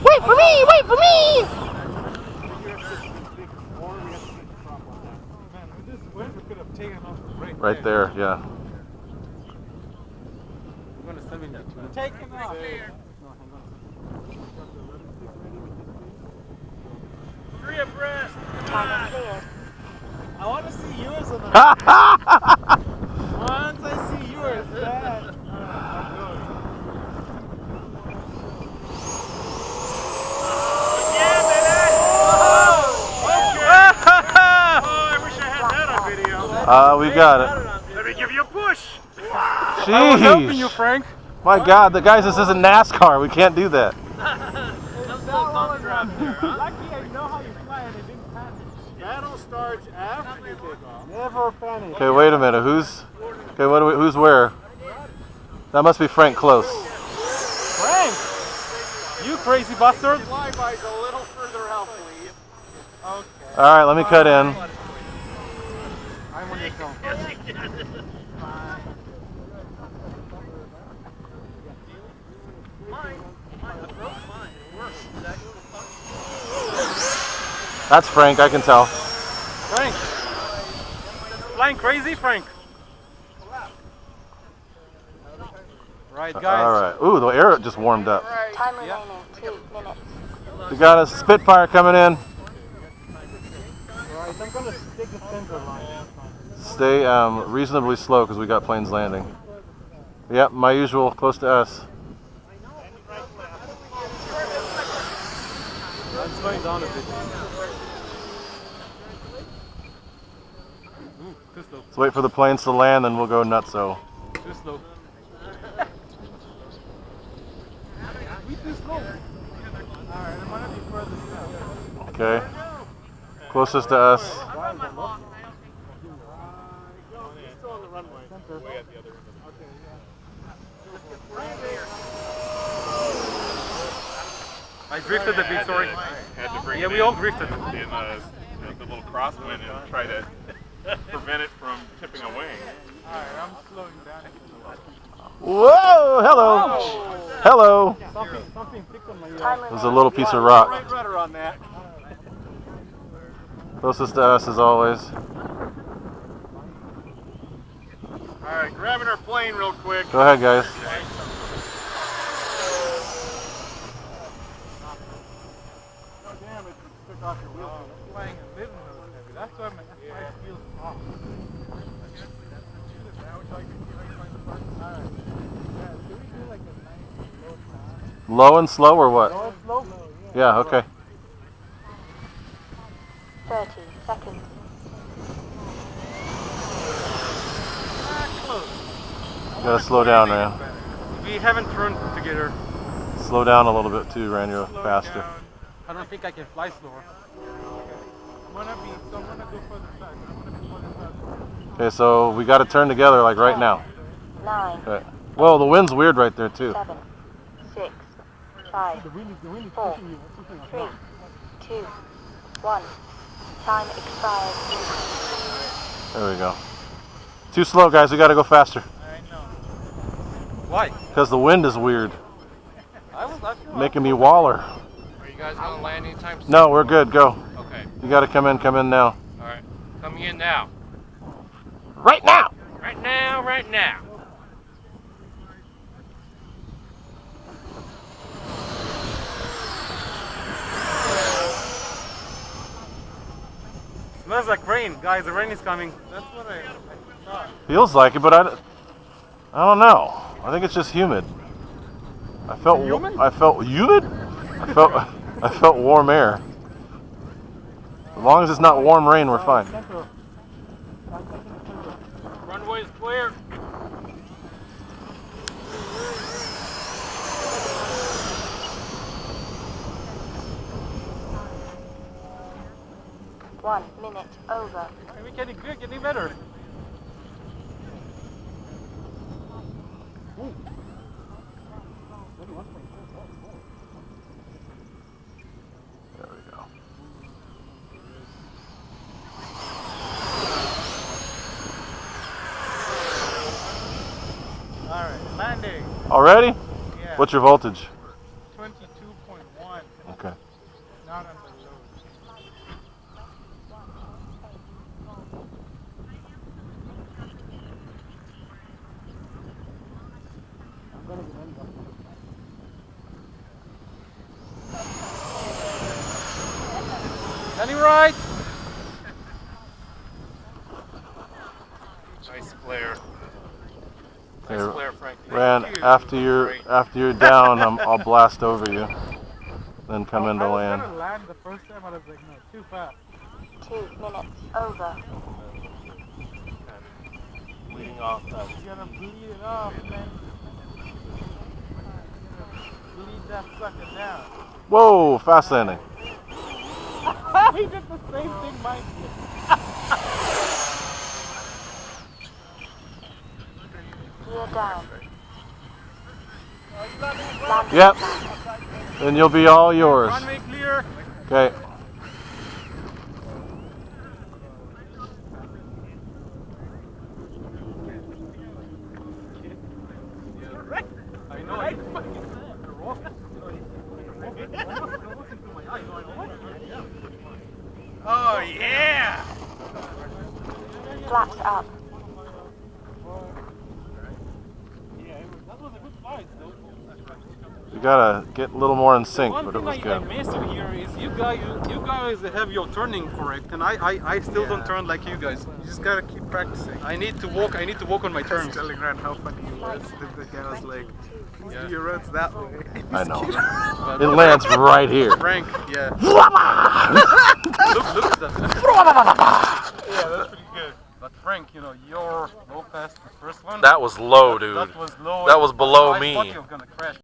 Wait for me! Wait for me! Right there, yeah. Take him off. Three abreast. I want to see yours on the Once I see yours, that. Yeah, baby! Oh, I wish I had that on video. We got it. Let me give you a push. Jeez. I was helping you, Frank. My God, the guys, this isn't NASCAR. We can't do that. Lucky I know how you fly and it didn't panic. Battle starts after you take off. Never panic. Okay, wait a minute. Who's where? That must be Frank Close. Frank! You crazy bastard! Flyby's a little further out, please. Okay. All right, let me cut in. I'm on your phone. That's Frank, I can tell. Frank! Flying crazy, Frank! Right, guys. All right. Ooh, the air just warmed up. Time remaining 2 minutes. We got a Spitfire coming in. Right, I'm gonna stick the center line. Stay reasonably slow because we got planes landing. Yep, my usual, close to us. I'm slowing down a bit. Ooh, too slow. Let's wait for the planes to land, then we'll go nutso. Too slow. We too slow. Alright, I'm gonna be further south. Okay. Closest to us. Still on the runway. Way at the other end. I drifted a bit, sorry. Had to bring Yeah, it we all drifted. in the little crosswind and try to prevent it from tipping away. Alright, I'm slowing down. Whoa! Hello! Oh. Hello! Something picked on my There's a little piece of rock. Right rudder on that. Closest to us as always. Alright, grabbing our plane real quick. Go ahead, guys. Damn it, took off your wheel. Flying a little heavy. That's why my F-5 feels off. Low and slow or what? Low and slow? Yeah, okay. 30 seconds. You gotta slow down, Ran. We haven't turned together. Slow down a little bit too, Ran. You're Slow faster. down. I don't think I can fly slower. I'm gonna go further back. Okay, so we gotta turn together like right now. 9, Okay. Whoa, the wind's weird right there too. 7, 6, 5, The wind is 4, pushing you. 3, 2, 1. Time expired. There we go. Too slow, guys. We gotta go faster. I know. Why? Because the wind is weird. I feel Making me waller. Are you guys gonna land anytime soon? No, we're good. Go. Okay. You gotta come in now. Alright. Coming in now. Right now! Right now, right now. Smells like rain, guys. The rain is coming. That's what I thought. Feels like it, but I don't know. I think it's just humid. I felt Humid? I felt humid. I felt warm air. As long as it's not warm rain, we're fine. Runway is clear. One minute over. We're getting good, getting better. Ooh. There we go. Already? Yeah. What's your voltage? 22.1. Okay. Not under load. Any right? Nice flare. Here, Nice flare, Frank. Ran, Thank you. after you're down, I'll blast over you. Then come into I was land. gonna land the first time, I was like, no, too fast. 2 minutes over. Leading off that. You gotta bleed it off, man. Bleed that sucker down. Whoa, fast landing. He did the same thing Mike did. Gear down. Yep. Then you'll be all yours. Runway clear. Okay. I know. I Oh, yeah! Flaps up. that was a good fight, though. You gotta get a little more in sync, One but it thing was I good. missed here is you guys have your turning correct, and I still don't turn like you guys. You just gotta keep practicing. I need to walk on my turns. Telling Ran how funny he was. The guy was like, please do your runs that way. I know. It lands right here. Frank, yeah. look at that. Yeah, that's pretty good. But Frank, you know, your low pass, the first one. That was low, dude. That was low. That was below I me. thought you were gonna crash.